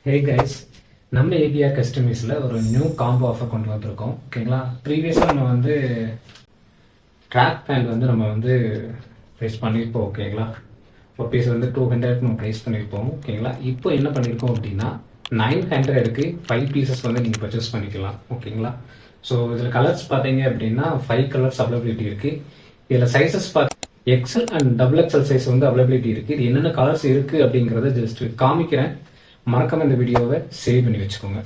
Hey guys, நம்ம APR கஸ்டமைஸில் ஒரு new combo offer கொண்டு வந்திருக்கோம். ஓகேங்களா, ப்ரீவியஸாக நம்ம வந்து ட்ராக் பேண்ட் வந்து நம்ம வந்து ப்ரைஸ் பண்ணியிருப்போம். ஓகேங்களா, ஒரு பீஸ் வந்து 200 நம்ம ப்ரைஸ் பண்ணியிருப்போம். ஓகேங்களா, இப்போ என்ன பண்ணியிருக்கோம் அப்படின்னா 900க்கு 5 பீசஸ் வந்து நீங்கள் பர்ச்சேஸ் பண்ணிக்கலாம். ஓகேங்களா, ஸோ இதில் கலர்ஸ் பார்த்தீங்க அப்படின்னா 5 கலர்ஸ் அவைலபிலிட்டி இருக்குது. இதில் sizes XL and double XL size வந்து அவைலபிலிட்டி இருக்குது. இது என்னென்ன கலர்ஸ் இருக்குது அப்படிங்கிறத ஜஸ்ட் காமிக்கிறேன். மறக்காம இந்த வீடியோவை சேவ் பண்ணி வச்சுக்கோங்க.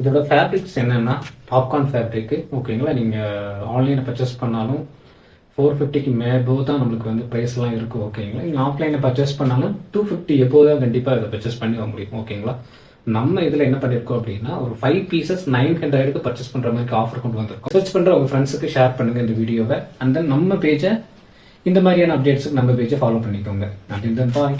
இதோட ஃபேப்ரிக்ஸ் என்னன்னா பாப்கார்ன் ஃபேப்ரிக்கு. ஓகேங்களா, நீங்கள் ஆன்லைனில் பர்ச்சேஸ் பண்ணாலும் 450க்கு மேபோ தான் நம்மளுக்கு வந்து ப்ரைஸ்லாம் இருக்குது. ஓகேங்களா, நீங்கள் ஆஃப்லைனில் பர்ச்சேஸ் பண்ணாலும் 250 எப்போ தான் கண்டிப்பாக இதை பர்ச்சேஸ் பண்ணி வாங்க முடியும். ஓகேங்களா, நம்ம இதில் என்ன பண்ணியிருக்கோம் அப்படின்னா ஒரு 5 பீசஸ் 900க்கு பர்ச்சேஸ் பண்ணுற மாதிரி ஆஃபர் கொண்டு வந்திருக்கோம். சர்ச் பண்ணுற உங்கள் ஃப்ரெண்ட்ஸுக்கு ஷேர் பண்ணுங்கள் இந்த வீடியோவை. அண்ட் தென் நம்ம பேஜை இந்த மாதிரியான அப்டேட்ஸுக்கு நம்ம பேஜை ஃபாலோ பண்ணிக்கோங்க. And then bye.